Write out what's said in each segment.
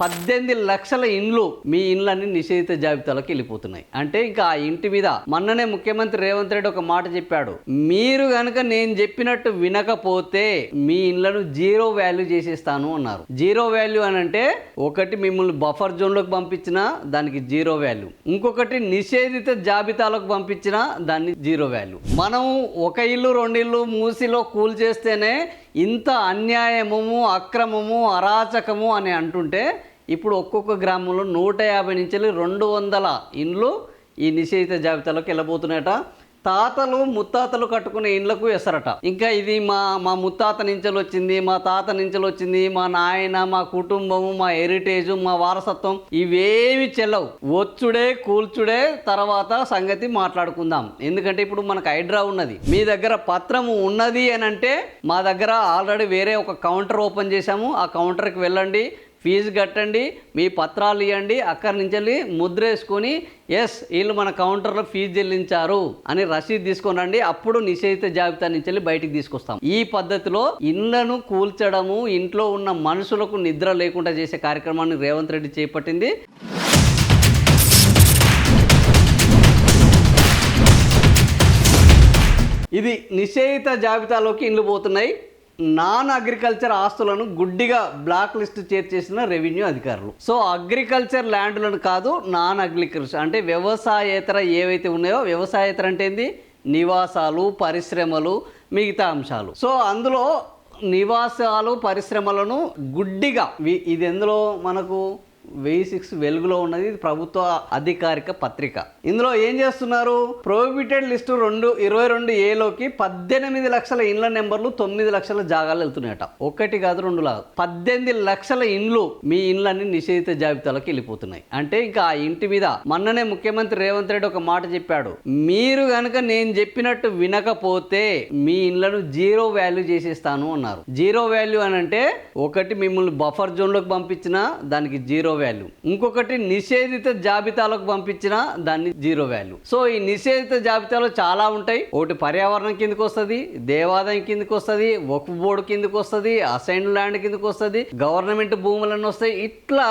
18 లక్షల ఇండ్లు మీ ఇండ్లన్నీ నిషేధిత జాబితాలోకి వెళ్ళిపోతున్నాయి. అంటే ఇంకా ఆ ఇంటి మీద మొన్ననే ముఖ్యమంత్రి రేవంత్ రెడ్డి ఒక మాట చెప్పాడు, మీరు గనక నేను చెప్పినట్టు వినకపోతే మీ ఇండ్లను జీరో వాల్యూ చేసేస్తాను అన్నారు. జీరో వాల్యూ అని అంటే ఒకటి మిమ్మల్ని బఫర్ జోన్లోకి పంపించినా దానికి జీరో వాల్యూ, ఇంకొకటి నిషేధిత జాబితాలోకి పంపించినా దాన్ని జీరో వాల్యూ. మనం ఒక ఇల్లు రెండు ఇల్లు మూసిలో కూల్ చేస్తేనే ఇంత అన్యాయము అక్రమము అరాచకము అని అంటుంటే ఇప్పుడు ఒక్కొక్క గ్రామంలో 150 నుంచి 200 ఇండ్లు ఈ నిషేధిత జాబితాలోకి వెళ్ళబోతున్నాయట. తాతలు ముత్తాతలు కట్టుకునే ఇండ్లకు ఎసరట. ఇంకా ఇది మా ముత్తాత నుంచెలు వచ్చింది, మా తాత నుంచెలు వచ్చింది, మా నాయన, మా కుటుంబము, మా హెరిటేజ్, మా వారసత్వం ఇవేమి చెల్లవు. వచ్చుడే కూల్చుడే తర్వాత సంగతి మాట్లాడుకుందాం. ఎందుకంటే ఇప్పుడు మనకు హైడ్రా ఉన్నది, మీ దగ్గర పత్రము ఉన్నది అని అంటే మా దగ్గర ఆల్రెడీ వేరే ఒక కౌంటర్ ఓపెన్ చేశాము, ఆ కౌంటర్కి వెళ్ళండి, ఫీజు కట్టండి, మీ పత్రాలు ఇవ్వండి, అక్కడి నుంచి ముద్ర వేసుకొని ఎస్ వీళ్ళు మన కౌంటర్లో ఫీజు చెల్లించారు అని రసీదు తీసుకొని రండి, అప్పుడు నిషేధిత జాబితా నుంచి బయటికి తీసుకొస్తాం. ఈ పద్ధతిలో ఇళ్లను కూల్చడము, ఇంట్లో ఉన్న మనుషులకు నిద్ర లేకుండా చేసే కార్యక్రమాన్ని రేవంత్ రెడ్డి చేపట్టింది. ఇది నిషేధిత జాబితాలోకి ఇండ్లు పోతున్నాయి. నాన్ అగ్రికల్చర్ ఆస్తులను గుడ్డిగా బ్లాక్ లిస్ట్ చేర్చేసిన రెవెన్యూ అధికారులు. సో అగ్రికల్చర్ ల్యాండ్లను కాదు, నాన్ అగ్రికల్చర్ అంటే వ్యవసాయేతర ఏవైతే ఉన్నాయో, వ్యవసాయేతర అంటే ఏంది, నివాసాలు, పరిశ్రమలు, మిగతా అంశాలు. సో అందులో నివాసాలు పరిశ్రమలను గుడ్డిగా ఇది ఎందులో మనకు 1006 వెలుగులో ఉన్నది, ఇది ప్రభుత్వ అధికారిక పత్రిక. ఇందులో ఏం చేస్తున్నారు, ప్రొహిబిటెడ్ లిస్టు 22A లోకి 18 లక్షల ఇండ్ల నెంబర్లు 9 లక్షల జాగాలు వెళ్తున్నాయట. ఒకటి కాదు రెండు కాదు, 18 లక్షల ఇండ్లు మీ ఇండ్లన్నీ నిషేధిత జాబితాలోకి వెళ్ళిపోతున్నాయి. అంటే ఇంకా ఆ ఇంటి మీద మొన్ననే ముఖ్యమంత్రి రేవంత్ రెడ్డి ఒక మాట చెప్పాడు, మీరు గనక నేను చెప్పినట్టు వినకపోతే మీ ఇండ్లను జీరో వాల్యూ చేసేస్తాను అన్నారు. జీరో వాల్యూ అని అంటే ఒకటి మిమ్మల్ని బఫర్ జోన్లోకి పంపించినా దానికి జీరో వాల్యూ, ఇంకొకటి నిషేధిత జాబితాలోకి పంపించినా దాన్ని జీరో వాల్యూ. సో ఈ నిషేధిత జాబితాలో చాలా ఉంటాయి. ఒకటి పర్యావరణం కిందకి వస్తుంది, దేవాదాయం కిందకి వస్తుంది, వక్ఫ్ బోర్డు కిందకి వస్తుంది, అసైన్ ల్యాండ్ కిందకి వస్తుంది, గవర్నమెంట్ భూములన్నీ వస్తాయి. ఇట్లా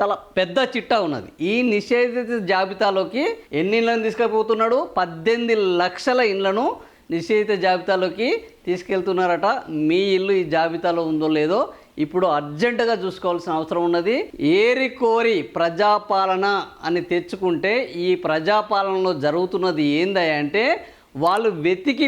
చాలా పెద్ద చిట్టా ఉన్నది. ఈ నిషేధిత జాబితాలోకి ఎన్ని ఇళ్లను తీసుకుపోతున్నాడు, 18 లక్షల ఇండ్లను నిషేధిత జాబితాలోకి తీసుకెళ్తున్నారట. మీ ఇల్లు ఈ జాబితాలో ఉందో లేదో ఇప్పుడు అర్జెంటుగా చూసుకోవాల్సిన అవసరం ఉన్నది. ఏరికోరి ప్రజాపాలన అని తెచ్చుకుంటే ఈ ప్రజాపాలనలో జరుగుతున్నది ఏందంటే వాళ్ళు వెతికి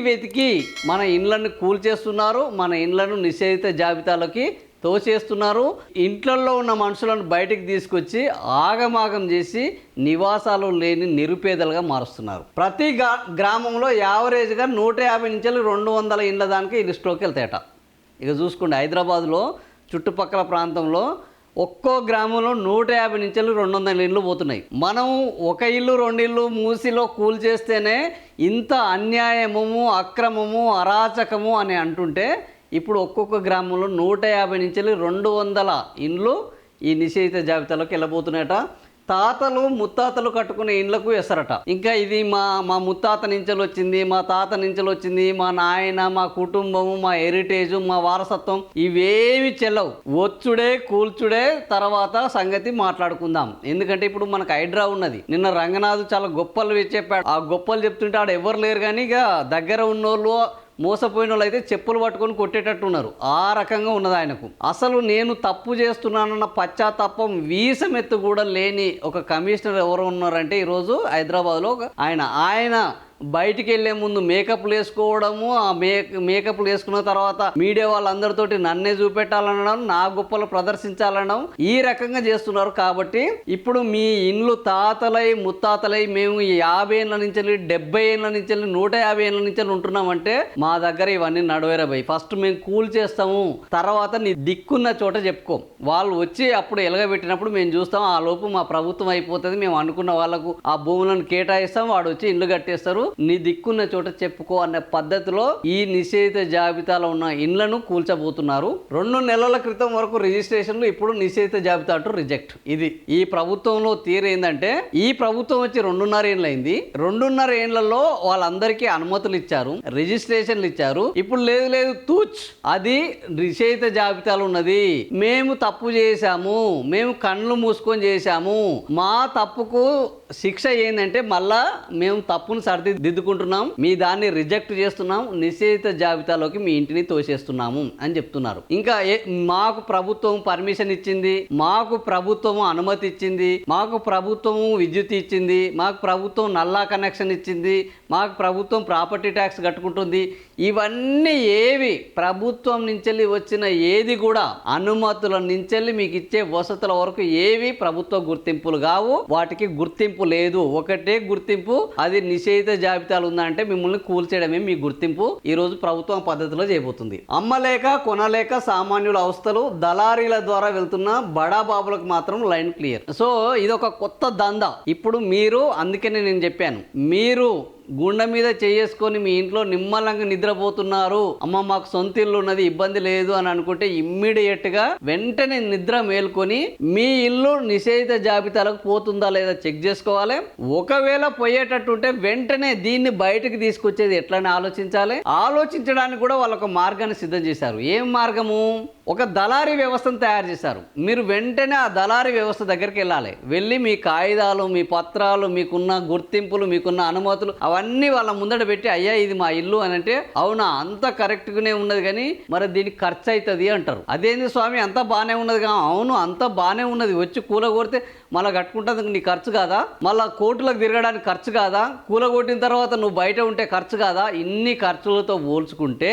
మన ఇండ్లను కూల్చేస్తున్నారు, మన ఇండ్లను నిషేధిత జాబితాలోకి తోచేస్తున్నారు. ఇంట్లలో ఉన్న మనుషులను బయటికి తీసుకొచ్చి ఆగమాగం చేసి నివాసాలు లేని నిరుపేదలుగా మారుస్తున్నారు. ప్రతి గ్రామంలో యావరేజ్గా 150 నుంచి 200 ఇండ్ల దానికి ఈ లిస్టులోకి వెళ్తాయట. ఇక చూసుకోండి, హైదరాబాద్లో చుట్టుపక్కల ప్రాంతంలో ఒక్కో గ్రామంలో 150 నుంచి 200 ఇండ్లు పోతున్నాయి. మనం ఒక ఇల్లు రెండు ఇల్లు మూసిలో కూల్ చేస్తేనే ఇంత అన్యాయము అక్రమము అరాచకము అని అంటుంటే ఇప్పుడు ఒక్కొక్క గ్రామంలో 150 నుంచి 200 ఇండ్లు ఈ నిషేధిత జాబితాలోకి వెళ్ళబోతున్నాయట. తాతలు ముత్తాతలు కట్టుకునే ఇండ్లకు ఎసరట. ఇంకా ఇది మా ముత్తాత నుంచెలు వచ్చింది, మా తాత నుంచెలు వచ్చింది, మా నాయన, మా కుటుంబము, మా హెరిటేజ్, మా వారసత్వం ఇవేమి చెల్లవు. వచ్చుడే కూల్చుడే తర్వాత సంగతి మాట్లాడుకుందాం. ఎందుకంటే ఇప్పుడు మనకు హైడ్రా ఉన్నది. నిన్న రంగనాథ్ చాలా గొప్పలు చెప్పాడు. ఆ గొప్పలు చెప్తుంటే ఆడ ఎవరు లేరు, కానీ ఇక దగ్గర ఉన్నోళ్ళు మోసపోయిన వాళ్ళు అయితే చెప్పులు పట్టుకొని కొట్టేటట్టున్నారు. ఆ రకంగా ఉన్నది ఆయనకు. అసలు నేను తప్పు చేస్తున్నానన్న పశ్చాత్తాపం వీసమెత్తు కూడా లేని ఒక కమిషనర్ ఎవరు ఉన్నారంటే ఈరోజు హైదరాబాద్లో ఆయన బయటికి వెళ్ళే ముందు మేకప్లు వేసుకోవడము, ఆ మేకప్లు వేసుకున్న తర్వాత మీడియా వాళ్ళందరితోటి నన్నే చూపెట్టాలనడం, నా గొప్పలు ప్రదర్శించాలనడం, ఈ రకంగా చేస్తున్నారు. కాబట్టి ఇప్పుడు మీ ఇండ్లు తాతలై ముత్తాతలై మేము 50 ఏళ్ళ నుంచి 70 ఏళ్ళ నుంచి 150 ఏళ్ళ నుంచి ఉంటున్నామంటే మా దగ్గర ఇవన్నీ నడవేరా భయ్. ఫస్ట్ మేము కూల్ చేస్తాము, తర్వాత నీ దిక్కున్న చోట చెప్పుకో. వాళ్ళు వచ్చి అప్పుడు ఎలగబెట్టినప్పుడు మేము చూస్తాం, ఆ లోపు మా ప్రభుత్వం అయిపోతుంది, మేము అనుకున్న వాళ్ళకు ఆ భూములను కేటాయిస్తాం, వాడు వచ్చి ఇండ్లు కట్టేస్తారు, నీ దిక్కున్న చోట చెప్పుకో అనే పద్ధతిలో ఈ నిషేధిత జాబితాలో ఉన్న ఇండ్లను కూల్చబోతున్నారు. 2 నెలల క్రితం వరకు రిజిస్ట్రేషన్లు, ఇప్పుడు నిషేధిత జాబితా అంటూ రిజెక్ట్. ఇది ఈ ప్రభుత్వంలో తీరు ఏంటంటే, ఈ ప్రభుత్వం వచ్చి 2.5 ఏళ్ళు అయింది. 2.5 ఏళ్లలో వాళ్ళందరికీ అనుమతులు ఇచ్చారు, రిజిస్ట్రేషన్లు ఇచ్చారు. ఇప్పుడు లేదు తూచ్ అది నిషేధిత జాబితాలో ఉన్నది, మేము తప్పు చేశాము, మేము కళ్ళు మూసుకొని చేశాము, మా తప్పుకు శిక్ష ఏంటంటే మళ్ళా మేము తప్పును సరిదిద్దుకుంటున్నాం, మీ దాన్ని రిజెక్ట్ చేస్తున్నాం, నిషేధిత జాబితాలోకి మీ ఇంటిని తోసేస్తున్నాము అని చెప్తున్నారు. ఇంకా మాకు ప్రభుత్వం పర్మిషన్ ఇచ్చింది, మాకు ప్రభుత్వం అనుమతి ఇచ్చింది, మాకు ప్రభుత్వం విద్యుత్ ఇచ్చింది, మాకు ప్రభుత్వం నల్లా కనెక్షన్ ఇచ్చింది, మాకు ప్రభుత్వం ప్రాపర్టీ ట్యాక్స్ కట్టుకుంటుంది. ఇవన్నీ ఏవి ప్రభుత్వం నుంచి వచ్చిన ఏది కూడా అనుమతుల నుంచి మీకు ఇచ్చే వసతుల వరకు ఏవి ప్రభుత్వ గుర్తింపులు కావు. వాటికి గుర్తింపు లేదు. ఒకటే గుర్తింపు, అది నిషేధిత జాబితాలు ఉందంటే మిమ్మల్ని కూల్చేయడమే మీ గుర్తింపు. ఈ రోజు ప్రభుత్వం పద్ధతిలో చేయబోతుంది. అమ్మలేక కొనలేక సామాన్యుల అవస్థలు, దళారీల ద్వారా వెళ్తున్న బడా బాబులకు మాత్రం లైన్ క్లియర్. సో ఇది ఒక కొత్త దందా. ఇప్పుడు మీరు, అందుకనే నేను చెప్పాను, మీరు గుండె మీద చేసుకొని మీ ఇంట్లో నిమ్మలంగా నిద్రపోతున్నారు, అమ్మ మాకు సొంత ఇల్లు ఉన్నది, ఇబ్బంది లేదు అని అనుకుంటే ఇమ్మీడియట్ గా వెంటనే నిద్ర మేల్కొని మీ ఇల్లు నిషేధిత జాబితాలకు పోతుందా లేదా చెక్ చేసుకోవాలి. ఒకవేళ పోయేటట్టుంటే వెంటనే దీన్ని బయటకు తీసుకొచ్చేది ఎట్లని ఆలోచించాలి. ఆలోచించడానికి కూడా వాళ్ళొక మార్గాన్ని సిద్ధం చేశారు. ఏం మార్గము? ఒక దళారీ వ్యవస్థను తయారు చేశారు. మీరు వెంటనే ఆ దళారీ వ్యవస్థ దగ్గరికి వెళ్ళి మీ కాగితాలు, మీ పత్రాలు, మీకున్న గుర్తింపులు, మీకున్న అనుమతులు అవన్నీ వాళ్ళ ముందట పెట్టి, అయ్యా ఇది మా ఇల్లు అని అంటే, అవునా అంతా కరెక్ట్గానే ఉన్నది కానీ మరి దీనికి ఖర్చు అవుతుంది అంటారు. అదేంది స్వామి అంతా బాగానే ఉన్నది కా? అవును అంతా బాగానే ఉన్నది, వచ్చి కూలగొడితే మళ్ళీ కట్టుకుంటుంది నీ ఖర్చు కాదా? మళ్ళీ కోర్టులకు తిరగడానికి ఖర్చు కాదా? కూలగొట్టిన తర్వాత నువ్వు బయట ఉంటే ఖర్చు కాదా? ఇన్ని ఖర్చులతో పోల్చుకుంటే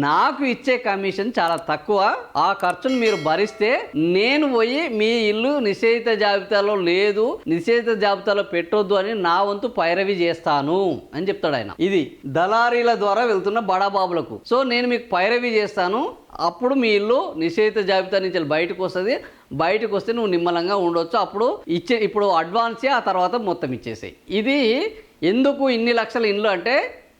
నాకు ఇచ్చే కమిషన్ చాలా తక్కువ. ఆ ఖర్చును మీరు భరిస్తే నేను పోయి మీ ఇల్లు నిషేధిత జాబితాలో లేదు, నిషేధిత జాబితాలో పెట్టొద్దు అని నా వంతు పైరవి చేస్తాను అని చెప్తాడు ఆయన. ఇది దళారీల ద్వారా వెళ్తున్న బడాబాబులకు. సో నేను మీకు పైరవి చేస్తాను, అప్పుడు మీ ఇల్లు నిషేధిత జాబితా నుంచి బయటకు వస్తుంది. బయటకు వస్తే నువ్వు నిమ్మలంగా ఉండొచ్చు. అప్పుడు ఇప్పుడు అడ్వాన్సే, ఆ తర్వాత మొత్తం ఇచ్చేసాయి. ఇది ఎందుకు ఇన్ని లక్షల ఇండ్లు అంటే,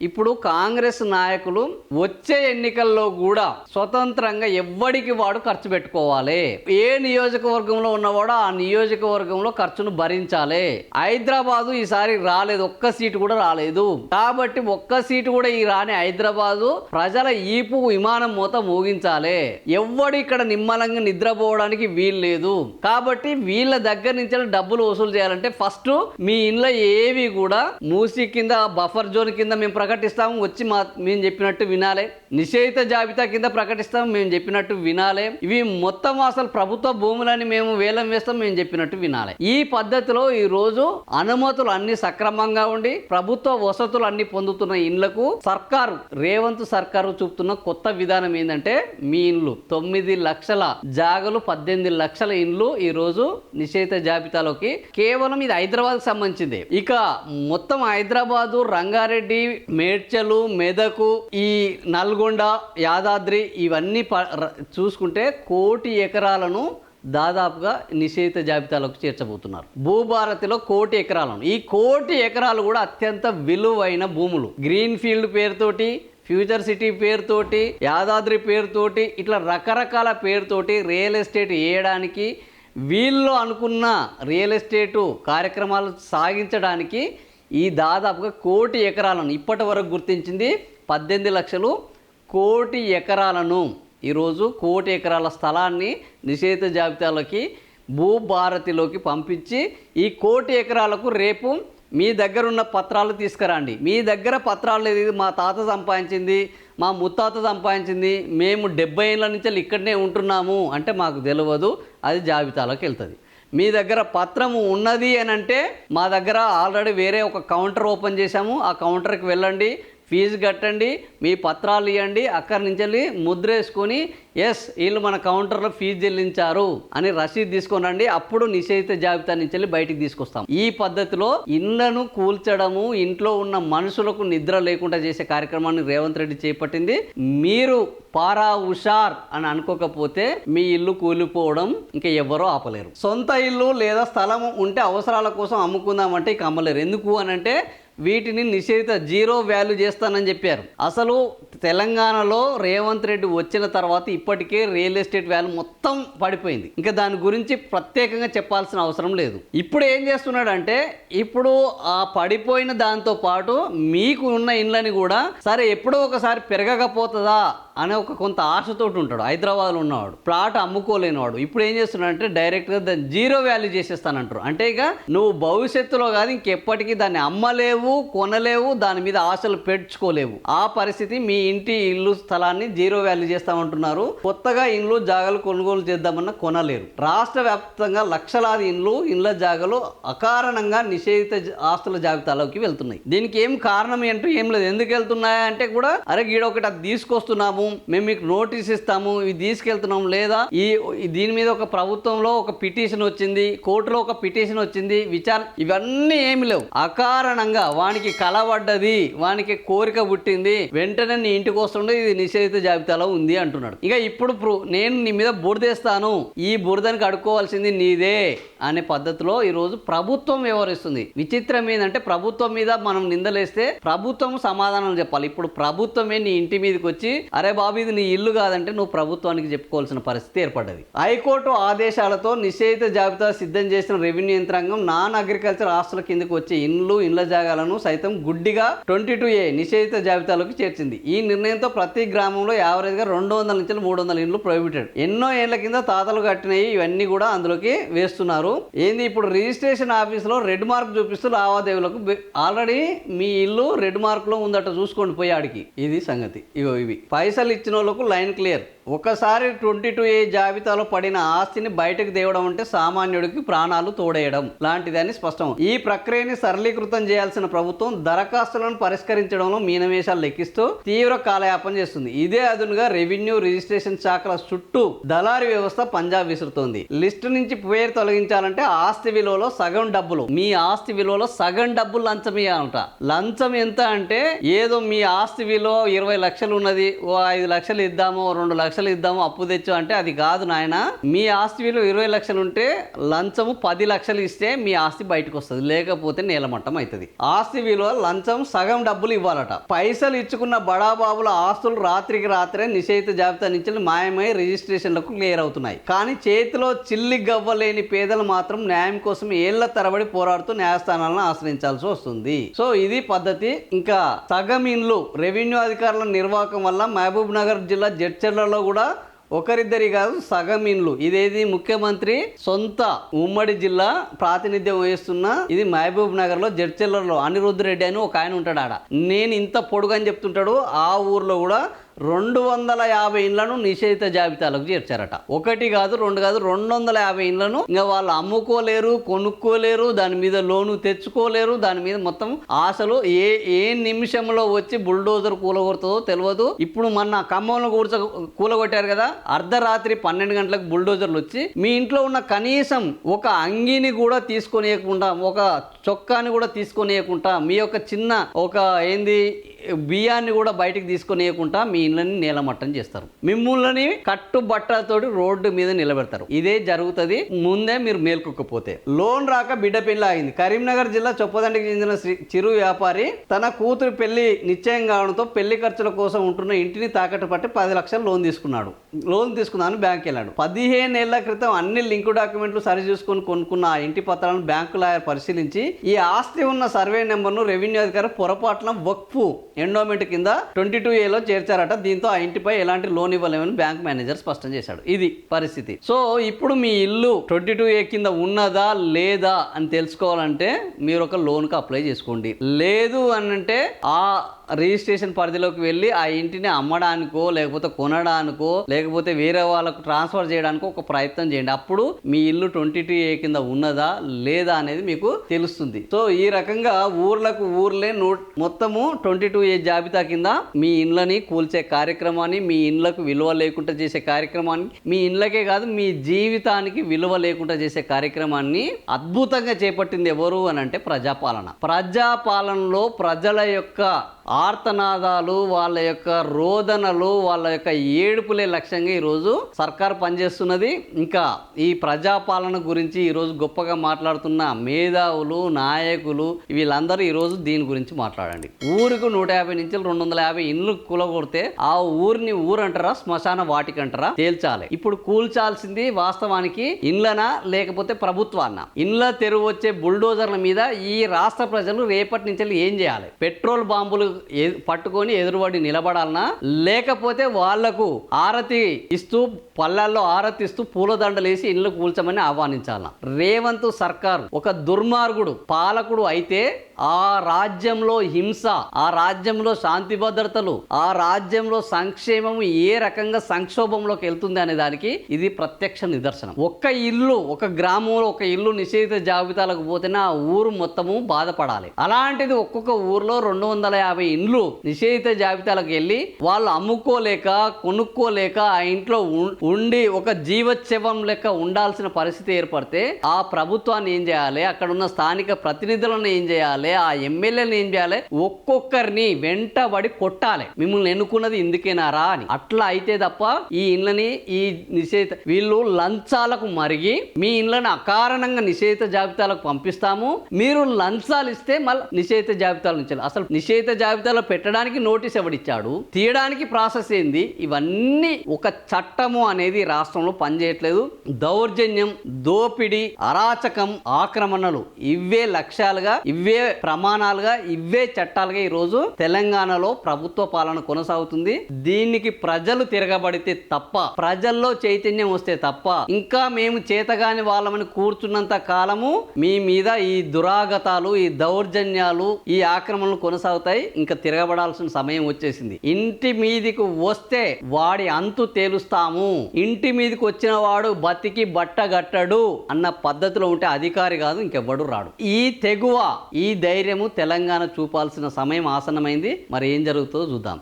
ఇప్పుడు కాంగ్రెస్ నాయకులు వచ్చే ఎన్నికల్లో కూడా స్వతంత్రంగా ఎవ్వడికి వాడు ఖర్చు పెట్టుకోవాలి. ఏ నియోజకవర్గంలో ఉన్నవాడో ఆ నియోజకవర్గంలో ఖర్చును భరించాలి. హైదరాబాదు ఈసారి రాలేదు, ఒక్క సీటు కూడా రాలేదు. కాబట్టి ఒక్క సీటు కూడా ఈ రాని హైదరాబాదు ప్రజల ఈపు విమానం మూత మోగించాలి. ఎవ్వడు ఇక్కడ నిమ్మలంగా నిద్రపోవడానికి వీలు లేదు. కాబట్టి వీళ్ళ దగ్గర నుంచి డబ్బులు వసూలు చేయాలంటే ఫస్ట్ మీ ఇంట్లో ఏవి కూడా మూసి కింద, బఫర్ జోన్ కింద మేము ప్రకటిస్తాము, వచ్చి మేము చెప్పినట్టు వినాలి. నిషేధిత జాబితా కింద ప్రకటిస్తాము, మేము చెప్పినట్టు వినాలి. ఇవి మొత్తం అసలు ప్రభుత్వ భూములని మేము వేలం వేస్తాం, మేము చెప్పినట్టు వినాలి. ఈ పద్ధతిలో ఈ రోజు అనుమతులు అన్ని సక్రమంగా ఉండి ప్రభుత్వ వసతులు అన్ని పొందుతున్న ఇండ్లకు సర్కారు, రేవంత్ సర్కారు చూపుతున్న కొత్త విధానం ఏంటంటే, మీ ఇండ్లు 9 లక్షల జాగలు, 18 లక్షల ఇండ్లు ఈ రోజు నిషేధిత జాబితాలోకి. కేవలం ఇది హైదరాబాద్ సంబంధించింది. ఇక మొత్తం హైదరాబాదు, రంగారెడ్డి, మేడ్చలు, మెదకు, ఈ నల్గొండ, యాదాద్రి ఇవన్నీ చూసుకుంటే 1 కోటి ఎకరాలను దాదాపుగా నిషేధిత జాబితాలోకి చేర్చబోతున్నారు. భూభారతిలో 1 కోటి ఎకరాలను, ఈ 1 కోటి ఎకరాలు కూడా అత్యంత విలువైన భూములు. గ్రీన్ ఫీల్డ్ పేరుతోటి, ఫ్యూచర్ సిటీ పేరుతోటి, యాదాద్రి పేరుతోటి, ఇట్లా రకరకాల పేరుతోటి రియల్ ఎస్టేట్ వేయడానికి, వీళ్ళు అనుకున్న రియల్ ఎస్టేటు కార్యక్రమాలు సాగించడానికి ఈ దాదాపుగా 1 కోటి ఎకరాలను ఇప్పటి వరకు గుర్తించింది 18 లక్షలు. 1 కోటి ఎకరాలను ఈరోజు 1 కోటి ఎకరాల స్థలాన్ని నిషేధిత జాబితాలోకి, భూభారతిలోకి పంపించి ఈ 1 కోటి ఎకరాలకు రేపు మీ దగ్గర ఉన్న పత్రాలు తీసుకురండి. మీ దగ్గర పత్రాలు లేదు, మా తాత సంపాదించింది, మా ముత్తాత సంపాదించింది, మేము 70 ఏళ్ళ నుంచి ఇక్కడనే ఉంటున్నాము అంటే మాకు తెలియదు, అది జాబితాలోకి వెళ్తుంది. మీ దగ్గర పత్రము ఉన్నది అని అంటే, మా దగ్గర ఆల్రెడీ వేరే ఒక కౌంటర్ ఓపెన్ చేశాము, ఆ కౌంటర్కి వెళ్ళండి, ఫీజు కట్టండి, మీ పత్రాలు ఇవ్వండి, అక్కడి నుంచి వెళ్ళి ముద్ర వేసుకొని ఎస్ వీళ్ళు మన కౌంటర్లో ఫీజు చెల్లించారు అని రసీదు తీసుకొని రండి. అప్పుడు నిషేధిత జాబితా నుంచి వెళ్ళి బయటికి తీసుకొస్తాం. ఈ పద్ధతిలో ఇళ్లను కూల్చడము, ఇంట్లో ఉన్న మనుషులకు నిద్ర లేకుండా చేసే కార్యక్రమాన్ని రేవంత్ రెడ్డి చేపట్టింది. మీరు పారా హుషార్ అని అనుకోకపోతే మీ ఇల్లు కూలిపోవడం ఇంకా ఎవరో ఆపలేరు. సొంత ఇల్లు లేదా స్థలం ఉంటే అవసరాల కోసం అమ్ముకుందామంటే ఇక అమ్మలేరు. ఎందుకు అని అంటే వీటిని నిషేధిత జీరో వాల్యూ చేస్తానని చెప్పారు. అసలు తెలంగాణలో రేవంత్ రెడ్డి వచ్చిన తర్వాత ఇప్పటికే రియల్ ఎస్టేట్ వాల్యూ మొత్తం పడిపోయింది. ఇంకా దాని గురించి ప్రత్యేకంగా చెప్పాల్సిన అవసరం లేదు. ఇప్పుడు ఏం చేస్తున్నాడంటే ఇప్పుడు ఆ పడిపోయిన దాంతో పాటు మీకు ఉన్న ఇండ్లని కూడా సరే ఎప్పుడో ఒకసారి పెరగకపోతుందా అనే ఒక కొంత ఆశతోటి ఉంటాడు. హైదరాబాద్లో ఉన్నవాడు ప్లాట్ అమ్ముకోలేనివాడు ఇప్పుడు ఏం చేస్తున్నాడంటే డైరెక్ట్గా దాన్ని జీరో వాల్యూ చేసేస్తానంటారు. అంటే ఇక నువ్వు భవిష్యత్తులో కాదు ఇంకెప్పటికీ దాన్ని అమ్మలేవు, కొనలేవు, దాని మీద ఆశలు పెంచుకోలేవు. ఆ పరిస్థితి మీ ఇంటి ఇల్లు స్థలాన్ని జీరో వాల్యూ చేస్తామంటున్నారు. కొత్తగా ఇండ్లు జాగాలు కొనుగోలు చేద్దామన్నా కొనలేరు. రాష్ట్ర వ్యాప్తంగా లక్షలాది ఇండ్ల జాగాలు అకారణంగా నిషేధిత ఆస్తుల జాబితాలోకి వెళ్తున్నాయి. దీనికి ఏం కారణం ఏంటో ఏం లేదు. ఎందుకు వెళ్తున్నాయా అంటే కూడా అరే గీడొకటి అది తీసుకొస్తున్నాము, మేము మీకు నోటీస్ ఇస్తాము, ఇవి తీసుకెళ్తున్నాము, లేదా దీని మీద ఒక ప్రభుత్వంలో ఒక పిటిషన్ వచ్చింది, కోర్టులో ఒక పిటిషన్ వచ్చింది, విచారణ, ఇవన్నీ ఏమి లేవు. అకారణంగా వానికి కలవడ్డది, వానికి కోరిక పుట్టింది, వెంటనే నీ ఇంటికి వస్తుండే ఇది నిషేధిత జాబితాలో ఉంది అంటున్నాడు. ఇక ఇప్పుడు నేను నీ మీద బురదేస్తాను, ఈ బురదనికి అడుక్కోవాల్సింది నీదే అనే పద్ధతిలో ఈరోజు ప్రభుత్వం వ్యవహరిస్తుంది. విచిత్రం ఏంటంటే ప్రభుత్వం మీద మనం నిందలేస్తే ప్రభుత్వం సమాధానం చెప్పాలి. ఇప్పుడు ప్రభుత్వమే నీ ఇంటి మీదకి వచ్చి అరే బాబు ఇది నీ ఇల్లు కాదంటే నువ్వు ప్రభుత్వానికి చెప్పుకోవాల్సిన పరిస్థితి ఏర్పడ్డది. హైకోర్టు ఆదేశాలతో నిషేధిత జాబితా సిద్ధం చేసిన రెవెన్యూ యంత్రాంగం నాన్ అగ్రికల్చర్ ఆస్తుల కిందకు వచ్చే ఇండ్ల జాగాలను సైతం గుడ్డిగా 22A నిషేధిత జాబితాలోకి చేర్చింది. ఈ నిర్ణయంతో ప్రతి గ్రామంలో యావరేజ్గా 200 నుంచి 300 ఇండ్లు ప్రొహిబిటెడ్. ఎన్నో ఏళ్ల కింద తాతలు కట్టినవి ఇవన్నీ కూడా అందులోకి వేస్తున్నారు. ఏంది ఇప్పుడు రిజిస్ట్రేషన్ ఆఫీస్లో రెడ్ మార్క్ చూపిస్తూ లావాదేవీలకు ఆల్రెడీ మీ ఇల్లు రెడ్ మార్క్లో ఉందట చూసుకోండి పోయి ఆడికి. ఇది సంగతి. ఇవి పైసలు ఇచ్చిన వాళ్ళకు లైన్ క్లియర్. ఒకసారి 22A జాబితాలో పడిన ఆస్తిని బయటకు తేవడం అంటే సామాన్యుడికి ప్రాణాలు తోడేయడం లాంటిదని స్పష్టం. ఈ ప్రక్రియని సరళీకృతం చేయాల్సిన ప్రభుత్వం దరఖాస్తులను పరిష్కరించడంలో మీనమేషాలు లెక్కిస్తూ తీవ్ర కాలయాపన చేస్తుంది. ఇదే అదునుగా రెవెన్యూ రిజిస్ట్రేషన్ శాఖల చుట్టూ దళారీ వ్యవస్థ పంజాబ్ విసురుతోంది. లిస్టు నుంచి పేరు తొలగించాలంటే ఆస్తి విలువలో సగం డబ్బులు, మీ ఆస్తి విలువలో సగం డబ్బులు లంచం ఇవ్వాలంట. లంచం ఎంత అంటే ఏదో మీ ఆస్తి విలువ 20 లక్షలు ఉన్నది, ఓ 5 లక్షలు ఇద్దాము, 2 లక్షలు ఇద్దాము, అప్పు తెచ్చు అంటే అది కాదు నాయన. మీ ఆస్తి విలువ 20 లక్షలు ఉంటే లంచము 10 లక్షలు ఇస్తే మీ ఆస్తి బయటకు వస్తుంది, లేకపోతే నేలమట్టం అవుతుంది. ఆస్తి విలువ లంచం సగం డబ్బులు ఇవ్వాలట. పైసలు ఇచ్చుకున్న బడాబాబుల ఆస్తులు రాత్రికి రాత్రే నిషేధిత జాబితా నుంచి మాయమై రిజిస్ట్రేషన్లకు క్లియర్ అవుతున్నాయి. కానీ చేతిలో చిల్లి గవ్వలేని పేదలు మాత్రం న్యాయం కోసం ఏళ్ల తరబడి పోరాడుతూ న్యాయస్థానాలను ఆశ్రయించాల్సి వస్తుంది. సో ఇది పద్ధతి. ఇంకా సగం ఇండ్లు రెవెన్యూ అధికారుల నిర్వాహకం వల్ల మహబూబ్ నగర్ జిల్లా జడ్చర్లలో కూడా ఒకరిద్దరి కాదు సగం ఇండ్లు. ఇదేది ముఖ్యమంత్రి సొంత ఉమ్మడి జిల్లా ప్రాతినిధ్యం వహిస్తున్న ఇది మహబూబ్ నగర్ లో జడ్చర్లలో అనిరుద్ధ్ రెడ్డి అని ఒక ఆయన ఉంటాడు. ఆడ నేను ఇంత పొడుగు అని చెప్తుంటాడు. ఆ ఊర్లో కూడా 250 ఇండ్లను నిషేధిత జాబితాలకు చేర్చారట. ఒకటి కాదు, రెండు కాదు, 250 ఇండ్లను ఇంకా వాళ్ళు అమ్ముకోలేరు, కొనుక్కోలేరు, దాని మీద లోను తెచ్చుకోలేరు. దాని మీద మొత్తం ఆశలు ఏ నిమిషంలో వచ్చి బుల్డోజర్ కూలగొడుతుందో తెలియదు. ఇప్పుడు మొన్న ఖమ్మంలో కూలగొట్టారు కదా, అర్ధరాత్రి 12 గంటలకు బుల్డోజర్లు వచ్చి మీ ఇంట్లో ఉన్న కనీసం ఒక అంగీని కూడా తీసుకొనియకుండా, ఒక చొక్కాని కూడా తీసుకొనియకుండా, మీ యొక్క చిన్న ఒక బియ్యాన్ని కూడా బయటికి తీసుకొనియకుండా మీ ఇళ్ళని నేలమట్టం చేస్తారు. మిమ్మల్ని కట్టుబట్టలతోటి రోడ్డు మీద నిలబెడతారు. ఇదే జరుగుతుంది ముందే మీరు మేల్కొక్కపోతే. లోన్ రాక బిడ్డ పెళ్లి ఆగింది. కరీంనగర్ జిల్లా చొప్పదండికి చెందిన చిరు వ్యాపారి తన కూతురు పెళ్లి నిశ్చయం కావడంతో పెళ్లి ఖర్చుల కోసం ఉంటున్న ఇంటిని తాకట్టు పట్టి 10 లక్షలు లోన్ తీసుకున్నాడు. లోన్ తీసుకున్నాను బ్యాంక్ వెళ్ళాడు. 15 ఏళ్ల క్రితం అన్ని లింకు డాక్యుమెంట్లు సరి చూసుకొని కొనుక్కున్న ఆ ఇంటి పత్రాలను బ్యాంకు లాయర్ పరిశీలించి ఈ ఆస్తి ఉన్న సర్వే నెంబర్ను రెవెన్యూ అధికారి పొరపాటున వక్ఫ్ ఎండోమెంట్ కింద 22A చేర్చారట. దీంతో ఆ ఇంటిపై ఎలాంటి లోన్ ఇవ్వలేమని బ్యాంక్ మేనేజర్ స్పష్టం చేశాడు. ఇది పరిస్థితి. సో ఇప్పుడు మీ ఇల్లు 22A కింద ఉన్నదా లేదా అని తెలుసుకోవాలంటే మీరు ఒక లోన్కి అప్లై చేసుకోండి. లేదు అని అంటే ఆ రిజిస్ట్రేషన్ పరిధిలోకి వెళ్ళి ఆ ఇంటిని అమ్మడానికో లేకపోతే కొనడానికో లేకపోతే వేరే వాళ్ళకు ట్రాన్స్ఫర్ చేయడానికో ఒక ప్రయత్నం చేయండి. అప్పుడు మీ ఇల్లు 22A కింద ఉన్నదా లేదా అనేది మీకు తెలుస్తుంది. సో ఈ రకంగా ఊర్లే మొత్తము 22A జాబితా కింద మీ ఇండ్లని కూల్చే కార్యక్రమాన్ని, మీ ఇండ్లకు విలువ లేకుండా చేసే కార్యక్రమాన్ని, మీ ఇండ్లకే కాదు మీ జీవితానికి విలువ లేకుండా చేసే కార్యక్రమాన్ని అద్భుతంగా చేపట్టింది ఎవరు అని అంటే ప్రజాపాలనలో ప్రజల యొక్క ఆర్తనాదాలు, వాళ్ళ యొక్క రోదనలు, వాళ్ళ యొక్క ఏడుపులే లక్ష్యంగా ఈరోజు సర్కార్ పనిచేస్తున్నది. ఇంకా ఈ ప్రజాపాలన గురించి ఈరోజు గొప్పగా మాట్లాడుతున్న మేధావులు, నాయకులు వీళ్ళందరూ ఈరోజు దీని గురించి మాట్లాడండి. ఊరికి 150 నుంచి 250 ఇండ్లు కూలగొడితే ఆ ఊరిని ఊరంటారా, శ్మశాన వాటికి అంటారా తేల్చాలి. ఇప్పుడు కూల్చాల్సింది వాస్తవానికి ఇండ్లనా లేకపోతే ప్రభుత్వాన్న? ఇండ్ల తెరువు వచ్చే బుల్డోజర్ల మీద ఈ రాష్ట్ర ప్రజలు రేపటి నుంచి ఏం చేయాలి? పెట్రోల్ బాంబులు పట్టుకొని ఎదురుబడి నిలబడాలనా, లేకపోతే వాళ్లకు ఆరతి ఇస్తూ పల్లెల్లో ఆరతి ఇస్తూ పూలదండలేసి ఇండ్లు కూల్చమని ఆహ్వానించాలనా? రేవంత్ సర్కారు ఒక దుర్మార్గుడు పాలకుడు అయితే ఆ రాజ్యంలో హింస, ఆ రాజ్యంలో శాంతి భద్రతలు, ఆ రాజ్యంలో సంక్షేమం ఏ రకంగా సంక్షోభంలోకి వెళ్తుంది అనే దానికి ఇది ప్రత్యక్ష నిదర్శనం. ఒక్క ఇల్లు, ఒక గ్రామంలో ఒక ఇల్లు నిషేధిత జాబితాలకు పోతేనే ఆ ఊరు మొత్తము బాధపడాలి. అలాంటిది ఒక్కొక్క ఊర్లో 250 ఇండ్లు నిషేధిత జాబితాలకు వెళ్ళి వాళ్ళు అమ్ముకోలేక కొనుక్కోలేక ఆ ఇంట్లో ఉండి ఒక జీవోత్సవం లెక్క ఉండాల్సిన పరిస్థితి ఏర్పడితే ఆ ప్రభుత్వాన్ని ఏం చేయాలి? అక్కడ ఉన్న స్థానిక ప్రతినిధులను ఏం చేయాలి? ఆ ఎమ్మెల్యేలను ఏం చేయాలి? ఒక్కొక్కరిని వెంటబడి కొట్టాలి. మిమ్మల్ని ఎన్నుకున్నది ఇందుకేనారా అని. అట్లా అయితే తప్ప ఈ ఇండ్లని ఈ నిషేధ వీళ్ళు లంచాలకు మరిగి మీ ఇండ్లను అకారణంగా నిషేధిత జాబితాలకు పంపిస్తాము, మీరు లంచాలు ఇస్తే మళ్ళీ నిషేధిత జాబితాల నుంచి అసలు నిషేధిత జాబితాలో పెట్టడానికి నోటీస్ ఎవడిచ్చాడు? తీయడానికి ప్రాసెస్ ఏంది? ఇవన్నీ ఒక చట్టము అనేది రాష్ట్రంలో పనిచేయట్లేదు. దౌర్జన్యం, దోపిడీ, అరాచకం, ఆక్రమణలు ఇవే లక్ష్యాలుగా, ఇవే ప్రమాణాలుగా, ఇవే చట్టాలుగా ఈరోజు తెలంగాణలో ప్రభుత్వ పాలన కొనసాగుతుంది. దీనికి ప్రజలు తిరగబడితే తప్ప, ప్రజల్లో చైతన్యం వస్తే తప్ప, ఇంకా మేము చేతగాని వాళ్ళమని కూర్చున్నంత కాలము మీ మీద ఈ దురాగతాలు, ఈ దౌర్జన్యాలు, ఈ ఆక్రమణలు కొనసాగుతాయి. ఇంకా తిరగబడాల్సిన సమయం వచ్చేసింది. ఇంటి మీదికి వస్తే వాడి అంతు తేలుస్తాము, ఇంటి మీదకి వచ్చిన వాడు బతికి బట్టగట్టడు అన్న పద్ధతిలో ఉంటే అధికారి కాదు ఇంకెవ్వడు రాడు. ఈ తెగువ, ఈ ధైర్యము తెలంగాణ చూపాల్సిన సమయం ఆసన్నమైంది. మరి ఏం జరుగుతుందో చూద్దాం.